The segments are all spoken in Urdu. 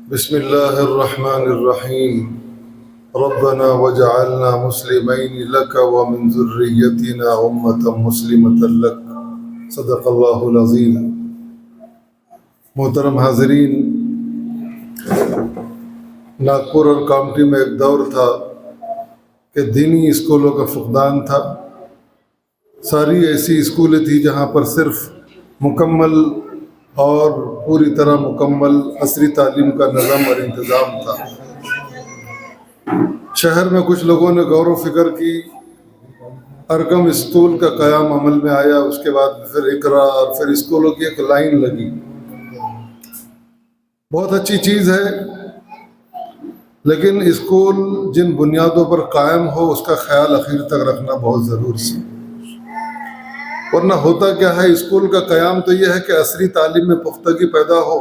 بسم الله الرحمن الرحيم. ربنا وجعلنا مسلمين لك ومن ذريتنا أمة مسلمة لك. صدق الله العظيم. محترم حاضرین، ناگپور اور کامٹی میں ایک دور تھا کہ دینی اسکولوں کا فقدان تھا. ساری ایسی اسکولیں تھیں جہاں پر صرف مکمل اور پوری طرح مکمل عصری تعلیم کا نظام اور انتظام تھا. شہر میں کچھ لوگوں نے غور و فکر کی، ارقم اسکول کا قیام عمل میں آیا، اس کے بعد پھر اقرا اور پھر اسکولوں کی ایک لائن لگی. بہت اچھی چیز ہے، لیکن اسکول جن بنیادوں پر قائم ہو اس کا خیال اخیر تک رکھنا بہت ضروری ہے. ورنہ ہوتا کیا ہے، اسکول کا قیام تو یہ ہے کہ عصری تعلیم میں پختگی پیدا ہو.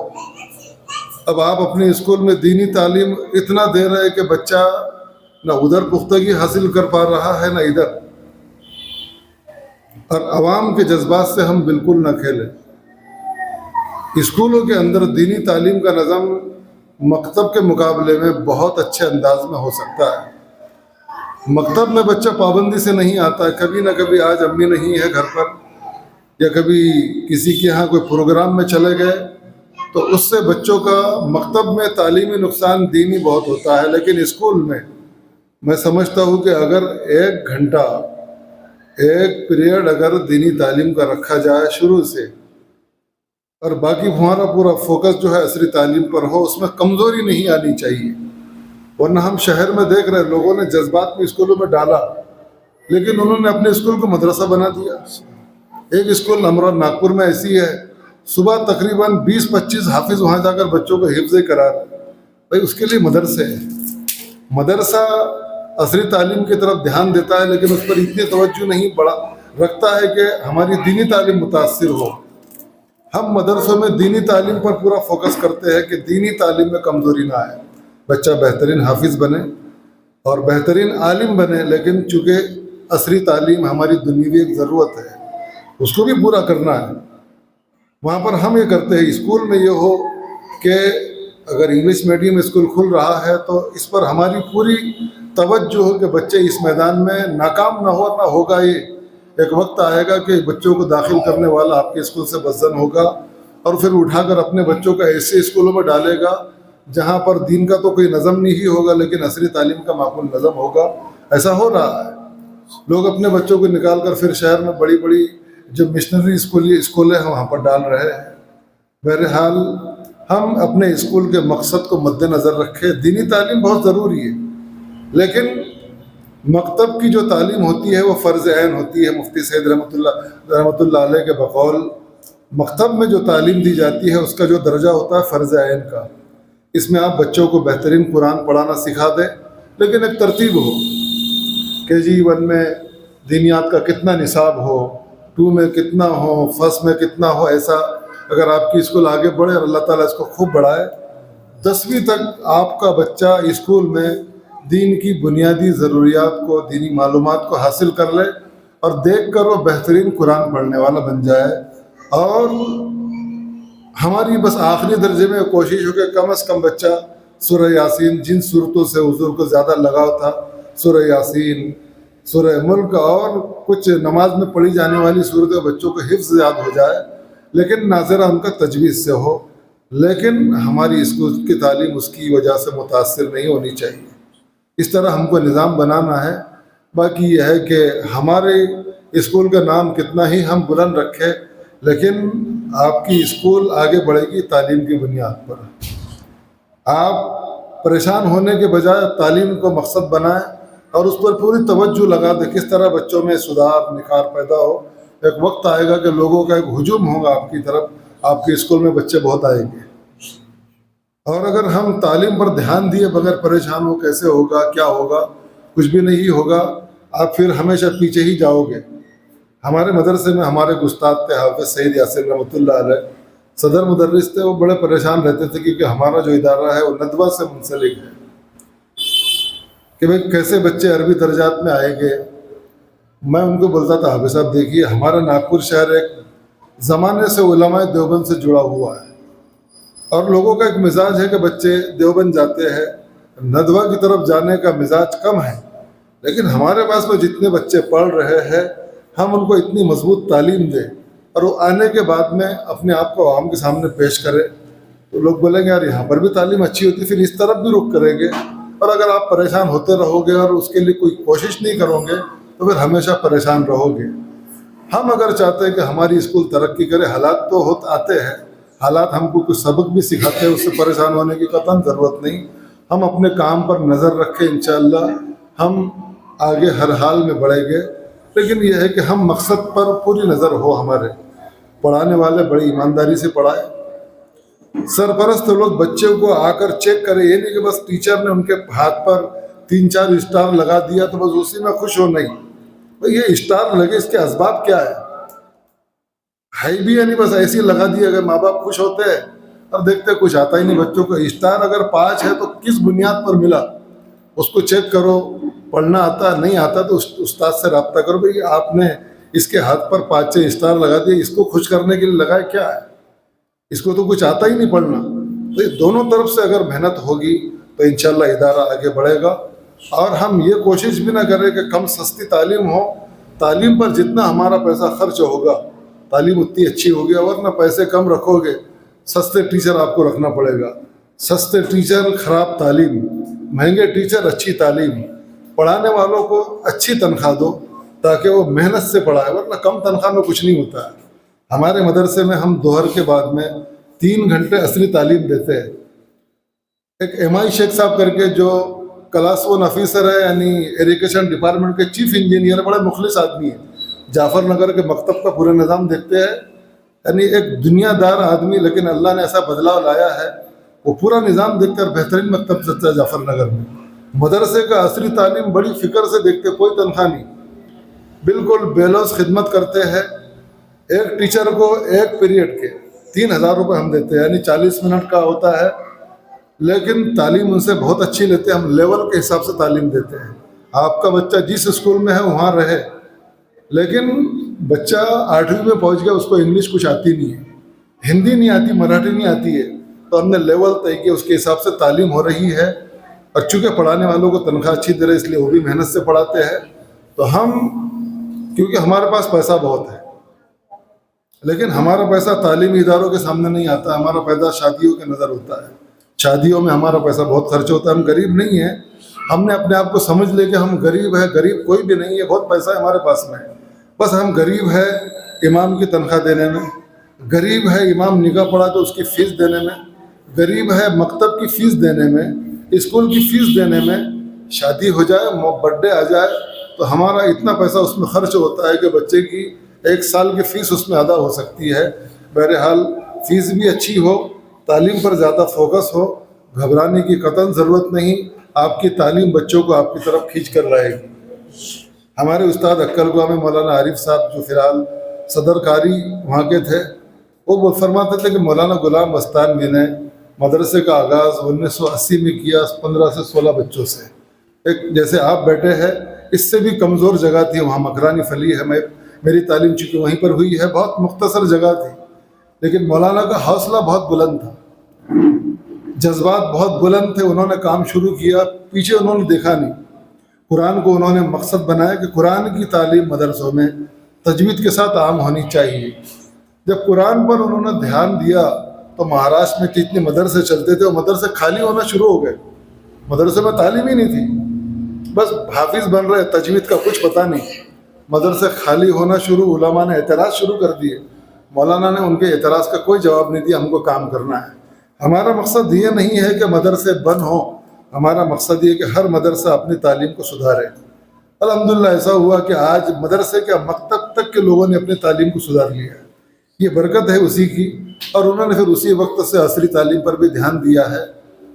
اب آپ اپنے اسکول میں دینی تعلیم اتنا دے رہے کہ بچہ نہ ادھر پختگی حاصل کر پا رہا ہے نہ ادھر، اور عوام کے جذبات سے ہم بالکل نہ کھیلیں. اسکولوں کے اندر دینی تعلیم کا نظام مکتب کے مقابلے میں بہت اچھے انداز میں ہو سکتا ہے. مکتب میں بچہ پابندی سے نہیں آتا ہے، کبھی نہ کبھی آج امی نہیں ہے گھر پر، یا کبھی کسی کے ہاں کوئی پروگرام میں چلے گئے، تو اس سے بچوں کا مکتب میں تعلیمی نقصان دینی بہت ہوتا ہے. لیکن اسکول میں سمجھتا ہوں کہ اگر ایک گھنٹہ ایک پیریڈ اگر دینی تعلیم کا رکھا جائے شروع سے، اور باقی ہمارا پورا فوکس جو ہے عصری تعلیم پر ہو، اس میں کمزوری نہیں آنی چاہیے. ورنہ ہم شہر میں دیکھ رہے ہیں لوگوں نے جذبات میں اسکولوں میں ڈالا، لیکن انہوں نے اپنے اسکول کو مدرسہ بنا دیا. ایک اسکول ہمارا ناگپور میں ایسی ہے، صبح تقریباً 20-25 حافظ وہاں جا کر بچوں کو حفظ کرا رہے. بھائی اس کے لیے مدرسے ہیں. مدرسہ عصری تعلیم کی طرف دھیان دیتا ہے، لیکن اس پر اتنی توجہ نہیں رکھتا ہے کہ ہماری دینی تعلیم متاثر ہو. ہم مدرسوں میں دینی تعلیم پر پورا فوکس کرتے ہیں کہ دینی تعلیم میں کمزوری نہ آئے، بچہ بہترین حافظ بنے اور بہترین عالم بنے. لیکن چونکہ عصری تعلیم ہماری دنیاوی ایک ضرورت ہے، اس کو بھی پورا کرنا ہے. وہاں پر ہم یہ کرتے ہیں، اسکول میں یہ ہو کہ اگر انگلش میڈیم اسکول کھل رہا ہے تو اس پر ہماری پوری توجہ ہو کہ بچے اس میدان میں ناکام نہ ہو. نہ ہوگا یہ ایک وقت آئے گا کہ بچوں کو داخل کرنے والا آپ کے اسکول سے بدزن ہوگا، اور پھر اٹھا کر اپنے بچوں کو ایسے اسکولوں میں ڈالے گا جہاں پر دین کا تو کوئی نظم نہیں ہوگا، لیکن عصری تعلیم کا معقول نظم ہوگا. ایسا ہو رہا ہے. لوگ اپنے بچوں کو نکال کر پھر شہر میں بڑی بڑی جو مشنری اسکولیں ہیں وہاں پر ڈال رہے ہیں. بہرحال ہم اپنے اسکول کے مقصد کو مد نظر رکھیں. دینی تعلیم بہت ضروری ہے، لیکن مکتب کی جو تعلیم ہوتی ہے وہ فرض عین ہوتی ہے. مفتی سید رحمۃ اللہ علیہ کے بقول مکتب میں جو تعلیم دی جاتی ہے اس کا جو درجہ ہوتا ہے فرض عین کا. اس میں آپ بچوں کو بہترین قرآن پڑھانا سکھا دیں، لیکن ایک ترتیب ہو. KG1 میں دینیات کا کتنا نصاب ہو، 2 میں کتنا ہو، 1 میں کتنا ہو. ایسا اگر آپ کی اسکول آگے بڑھے اور اللہ تعالیٰ اس کو خوب بڑھائے، 10ویں تک آپ کا بچہ اسکول میں دین کی بنیادی ضروریات کو، دینی معلومات کو حاصل کر لے اور دیکھ کر وہ بہترین قرآن پڑھنے والا بن جائے. اور ہماری بس آخری درجے میں کوشش ہو کہ کم از کم بچہ سورہ یاسین، جن صورتوں سے حضور کو زیادہ لگاؤ تھا، سورہ یاسین، سورہ ملک اور کچھ نماز میں پڑھی جانے والی صورتیں بچوں کو حفظ یاد ہو جائے، لیکن ناظرہ ان کا تجویز سے ہو. لیکن ہماری اسکول کی تعلیم اس کی وجہ سے متاثر نہیں ہونی چاہیے. اس طرح ہم کو نظام بنانا ہے. باقی یہ ہے کہ ہمارے اسکول کا نام کتنا ہی ہم بلند رکھیں، لیکن آپ کی اسکول آگے بڑھے گی تعلیم کی بنیاد پر. آپ پریشان ہونے کے بجائے تعلیم کو مقصد بنائیں اور اس پر پوری توجہ لگا دیں کس طرح بچوں میں سدھار نکھار پیدا ہو. ایک وقت آئے گا کہ لوگوں کا ایک ہجوم ہوگا آپ کی طرف، آپ کے اسکول میں بچے بہت آئیں گے. اور اگر ہم تعلیم پر دھیان دیے بغیر پریشان ہو کیسے ہوگا، کیا ہوگا، کچھ بھی نہیں ہوگا. آپ پھر ہمیشہ پیچھے ہی جاؤ گے. ہمارے مدرسے میں ہمارے استاد تھے حافظ سعید یاسر رحمۃ اللہ علیہ، صدر مدرس تھے. وہ بڑے پریشان رہتے تھے کیونکہ ہمارا جو ادارہ ہے وہ ندوہ سے منسلک ہے کہ بھئی کیسے بچے عربی درجات میں آئیں گے. میں ان کو بولتا تھا حافظ صاحب دیکھیے ہمارا ناگپور شہر ایک زمانے سے علماء دیوبند سے جڑا ہوا ہے. اور لوگوں کا ایک مزاج ہے کہ بچے دیوبند جاتے ہیں، ندوہ کی طرف جانے کا مزاج کم ہے، لیکن ہمارے پاس میں جتنے بچے پڑھ رہے ہیں ہم ان کو اتنی مضبوط تعلیم دیں اور وہ آنے کے بعد میں اپنے آپ کو عوام کے سامنے پیش کرے تو لوگ بولیں گے یار یہاں پر بھی تعلیم اچھی ہوتی، پھر اس طرف بھی رخ کریں گے۔ اور اگر آپ پریشان ہوتے رہو گے اور اس کے لیے کوئی کوشش نہیں کرو گے تو پھر ہمیشہ پریشان رہو گے۔ ہم اگر چاہتے ہیں کہ ہماری اسکول ترقی کرے، حالات تو آتے ہیں، حالات ہم کو کچھ سبق بھی سکھاتے ہیں، اس سے پریشان ہونے کی قطعاً ضرورت نہیں۔ ہم اپنے کام پر نظر رکھیں، انشاءاللہ ہم آگے ہر حال میں بڑھیں گے، لیکن یہ ہے کہ ہم مقصد پر پوری نظر ہو ہمارے، پڑھانے والے بڑی ایمانداری سے پڑھائیں۔ سرپرست لوگ بچوں کو آ کر چیک کرے، یہ نہیں کہ بس ٹیچر نے ان کے ہاتھ پر 3-4 اسٹار لگا دیا تو بس اسی میں خوش ہو، نہیں بھئی یہ اسٹار لگے اس کے اسباب کیا ہے بھی یا نہیں، بس ایسے ہی لگا دیا۔ اگر ماں باپ خوش ہوتے ہیں اور دیکھتے کچھ آتا ہی نہیں بچوں کو، اسٹار اگر 5 ہے تو کس بنیاد پر ملا اس کو چیک کرو، پڑھنا آتا نہیں آتا تو استاد سے رابطہ کرو، بھئی آپ نے اس کے ہاتھ پر 5-6 اسٹار لگا دیے، اس کو خوش کرنے کے لیے لگائے کیا ہے، اس کو تو کچھ آتا ہی نہیں پڑھنا۔ تو یہ دونوں طرف سے اگر محنت ہوگی تو انشاءاللہ ادارہ آگے بڑھے گا۔ اور ہم یہ کوشش بھی نہ کریں کہ کم سستی تعلیم ہو، تعلیم پر جتنا ہمارا پیسہ خرچ ہوگا تعلیم اتنی اچھی ہوگی، ورنہ پیسے کم رکھو گے سستے ٹیچر آپ کو رکھنا پڑے گا۔ سستے ٹیچر خراب تعلیم، مہنگے ٹیچر اچھی تعلیم، پڑھانے والوں کو اچھی تنخواہ دو تاکہ وہ محنت سے پڑھائے، ورنہ کم تنخواہ میں کچھ نہیں ہوتا ہے۔ ہمارے مدرسے میں ہم دوہر کے بعد میں 3 گھنٹے اصلی تعلیم دیتے ہیں۔ ایک ایم آئی شیخ صاحب کر کے جو کلاس 1 آفیسر ہے، یعنی ایریگیشن ڈپارٹمنٹ کے چیف انجینئر، بڑے مخلص آدمی ہیں، جعفر نگر کے مکتب کا پورا نظام دیکھتے ہیں، یعنی ایک دنیا دار آدمی، لیکن اللہ نے ایسا بدلاؤ لایا ہے وہ پورا نظام دیکھ کر بہترین مکتب چلتا ہے جعفر نگر میں۔ مدرسے کا عصری تعلیم بڑی فکر سے دیکھتے، کوئی تنخواہ نہیں، بالکل بے لوث خدمت کرتے ہیں۔ ایک ٹیچر کو ایک پیریڈ کے 3000 روپے ہم دیتے ہیں، یعنی 40 منٹ کا ہوتا ہے، لیکن تعلیم ان سے بہت اچھی لیتے ہیں۔ ہم لیول کے حساب سے تعلیم دیتے ہیں، آپ کا بچہ جس اسکول میں ہے وہاں رہے، لیکن بچہ 8ویں میں پہنچ گیا، اس کو انگلش کچھ آتی نہیں ہے، ہندی نہیں آتی، مراٹھی نہیں آتی ہے، تو ہم نے لیول طے کیا، اس کے حساب سے تعلیم ہو رہی ہے۔ اور چونکہ پڑھانے والوں کو تنخواہ اچھی دے رہے، اس لیے وہ بھی محنت سے پڑھاتے ہیں۔ تو ہم، کیونکہ ہمارے پاس پیسہ بہت ہے، لیکن ہمارا پیسہ تعلیمی اداروں کے سامنے نہیں آتا، ہمارا پیسہ شادیوں کے نظر ہوتا ہے، شادیوں میں ہمارا پیسہ بہت خرچ ہوتا ہے۔ ہم غریب نہیں ہیں، ہم نے اپنے آپ کو سمجھ لے کہ ہم غریب ہیں، غریب کوئی بھی نہیں ہے، بہت پیسہ ہے ہمارے پاس میں، بس ہم غریب ہے امام کی تنخواہ دینے میں، غریب ہے امام نگاہ پڑھا تو اس کی فیس دینے میں، غریب ہے مکتب کی فیس دینے میں، اسکول کی فیس دینے میں۔ شادی ہو جائے، برتھ ڈے آ جائے تو ہمارا اتنا پیسہ اس میں خرچ ہوتا ہے کہ بچے کی 1 سال کی فیس اس میں ادا ہو سکتی ہے۔ بہرحال فیس بھی اچھی ہو، تعلیم پر زیادہ فوکس ہو، گھبرانے کی قطعاً ضرورت نہیں، آپ کی تعلیم بچوں کو آپ کی طرف کھینچ کر لائے گی۔ ہمارے استاد عکل گوا میں مولانا عارف صاحب، جو فی الحال صدر کاری وہاں کے تھے، وہ فرماتے تھے کہ مولانا غلام مستانوی نے مدرسے کا آغاز 1980 میں کیا، 15 سے 16 بچوں سے۔ ایک جیسے آپ بیٹھے ہیں، اس سے بھی کمزور جگہ تھی وہاں، مکرانی فلی ہے، میری تعلیم چونکہ وہیں پر ہوئی ہے، بہت مختصر جگہ تھی، لیکن مولانا کا حوصلہ بہت بلند تھا، جذبات بہت بلند تھے۔ انہوں نے کام شروع کیا، پیچھے انہوں نے دیکھا نہیں، قرآن کو انہوں نے مقصد بنایا کہ قرآن کی تعلیم مدرسوں میں تجوید کے ساتھ عام ہونی چاہیے۔ جب قرآن پر انہوں نے دھیان دیا تو مہاراشٹر میں جتنے مدرسے چلتے تھے وہ مدرسے خالی ہونا شروع ہو گئے، مدرسے میں تعلیم ہی نہیں تھی، بس حافظ بن رہے، تجوید کا کچھ پتہ نہیں، مدرسے خالی ہونا شروع۔ علماء نے اعتراض شروع کر دیے، مولانا نے ان کے اعتراض کا کوئی جواب نہیں دیا، ہم کو کام کرنا ہے۔ ہمارا مقصد یہ نہیں ہے کہ مدرسے بند ہوں، ہمارا مقصد یہ کہ ہر مدرسہ اپنی تعلیم کو سدھارے۔ الحمدللہ ایسا ہوا کہ آج مدرسے کے مکتب تک کے لوگوں نے اپنی تعلیم کو سدھار لیا ہے، یہ برکت ہے اسی کی، اور انہوں نے پھر اسی وقت سے عصری تعلیم پر بھی دھیان دیا ہے۔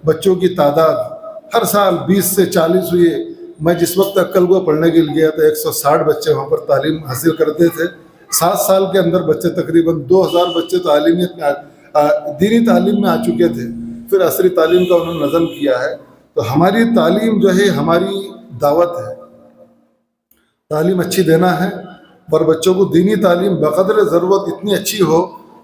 بچوں کی تعداد ہر سال 20 سے 40 ہوئی۔ میں جس وقت عکل گوا پڑھنے کے لیے گیا تو 160 بچے وہاں پر تعلیم حاصل کرتے تھے۔ 7 سال کے اندر بچے تقریباً 2000 بچے تعلیمیت میں دینی تعلیم میں آ چکے تھے۔ پھر عصری تعلیم کا انہوں نے نظم کیا ہے۔ تو ہماری تعلیم جو ہے ہماری دعوت ہے، تعلیم اچھی دینا ہے، پر بچوں کو دینی تعلیم بقدر ضرورت اتنی اچھی ہو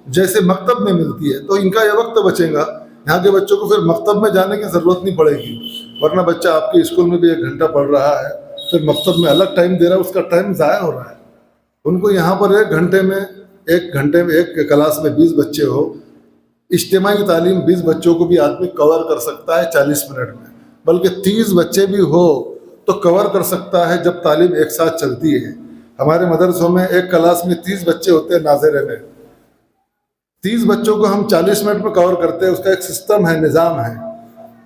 جیسے مکتب میں ملتی ہے، تو ان کا یہ وقت بچے گا، یہاں کے بچوں کو پھر مکتب میں جانے کی ضرورت نہیں پڑے گی، ورنہ بچہ آپ کے اسکول میں بھی 1 گھنٹہ پڑھ رہا ہے، پھر مکتب میں الگ ٹائم دے رہا ہے، اس کا ٹائم ضائع ہو رہا ہے۔ ان کو یہاں پر 1 گھنٹے میں ایک کلاس میں 20 بچے ہو، اجتماعی تعلیم 20 بچوں کو بھی آدمی کور کر سکتا ہے 40 منٹ میں، بلکہ 30 بچے بھی ہو تو کور کر سکتا ہے جب تعلیم ایک ساتھ چلتی ہے۔ ہمارے مدرسوں میں ایک کلاس میں 30 بچے ہوتے ہیں، ناظرے میں 30 بچوں کو ہم 40 منٹ میں کور کرتے ہیں، اس کا ایک سسٹم ہے، نظام ہے۔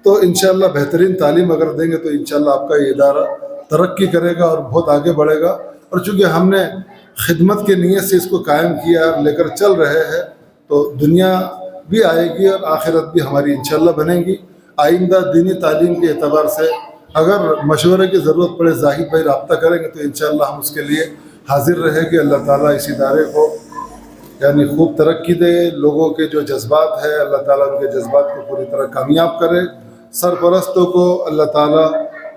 تو انشاءاللہ بہترین تعلیم اگر دیں گے تو انشاءاللہ آپ کا یہ ادارہ ترقی کرے گا اور بہت آگے بڑھے گا، اور چونکہ ہم نے خدمت کے نیت سے اس کو قائم کیا اور لے کر چل رہے ہیں، تو دنیا بھی آئے گی اور آخرت بھی ہماری انشاءاللہ بنے گی۔ آئندہ دینی تعلیم کے اعتبار سے اگر مشورے کی ضرورت پڑے زاہد بھائی رابطہ کریں گے تو انشاءاللہ ہم اس کے لیے حاضر رہیں گے۔ اللہ تعالیٰ اس ادارے کو یعنی خوب ترقی دے، لوگوں کے جو جذبات ہے اللہ تعالیٰ ان کے جذبات کو پوری طرح کامیاب کرے، سرپرستوں کو اللہ تعالیٰ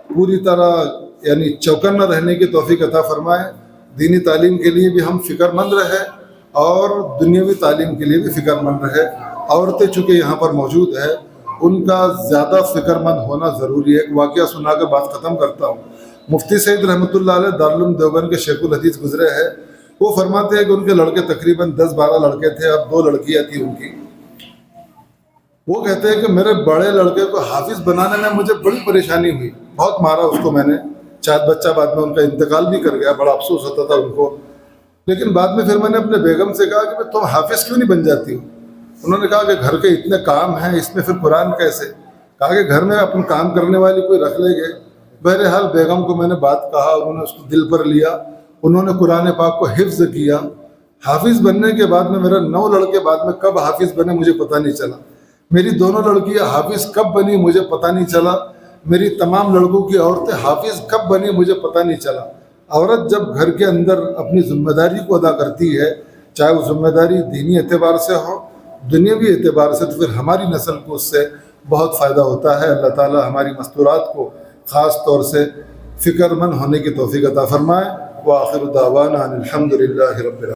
پوری طرح یعنی چوکنا رہنے کی توفیق عطا فرمائے، دینی تعلیم کے لیے بھی ہم فکر مند رہے اور دنیاوی تعلیم کے لیے بھی فکر مند رہے۔ عورتیں چونکہ یہاں پر موجود ہے، ان کا زیادہ فکر مند ہونا ضروری ہے۔ ایک واقعہ سنا کر بات ختم کرتا ہوں۔ مفتی سعید رحمۃ اللہ علیہ دارالعلوم دیوبند کے شیخ الحدیث گزرے ہیں، وہ فرماتے ہیں کہ ان کے لڑکے تقریباً 10-12 لڑکے تھے اور 2 لڑکیاں تھیں ان کی۔ وہ کہتے ہیں کہ میرے بڑے لڑکے کو حافظ بنانے میں مجھے بڑی پریشانی ہوئی، بہت مارا اس کو میں نے، شاید بچہ بعد میں ان کا انتقال بھی کر گیا، بڑا افسوس ہوتا تھا ان کو، لیکن بعد میں پھر میں نے اپنے بیگم سے کہا کہ تم حافظ کیوں نہیں بن جاتی ہو؟ انہوں نے کہا کہ گھر کے اتنے کام ہیں، اس میں پھر قرآن کیسے؟ کہا کہ گھر میں اپنے کام کرنے والی کوئی رکھ لیں گے۔ بہرحال بیگم کو میں نے بات کہا، انہوں نے اس کو دل پر لیا، انہوں نے قرآن پاک کو حفظ کیا۔ حافظ بننے کے بعد میں میرا 9 لڑکے بعد میں کب حافظ بنے مجھے پتہ نہیں چلا، میری دونوں لڑکیاں حافظ کب بنی مجھے پتہ نہیں چلا، میری تمام لڑکوں کی عورتیں حافظ کب بنی مجھے پتہ نہیں چلا۔ عورت جب گھر کے اندر اپنی ذمہ داری کو ادا کرتی ہے، چاہے وہ ذمہ داری دینی اعتبار سے ہو، دنیاوی اعتبار سے، تو پھر ہماری نسل کو اس سے بہت فائدہ ہوتا ہے۔ اللہ تعالی ہماری مستورات کو خاص طور سے فکر مند ہونے کی توفیق عطا فرمائے۔ وآخر دعوانا ان الحمد للہ رب العالمین۔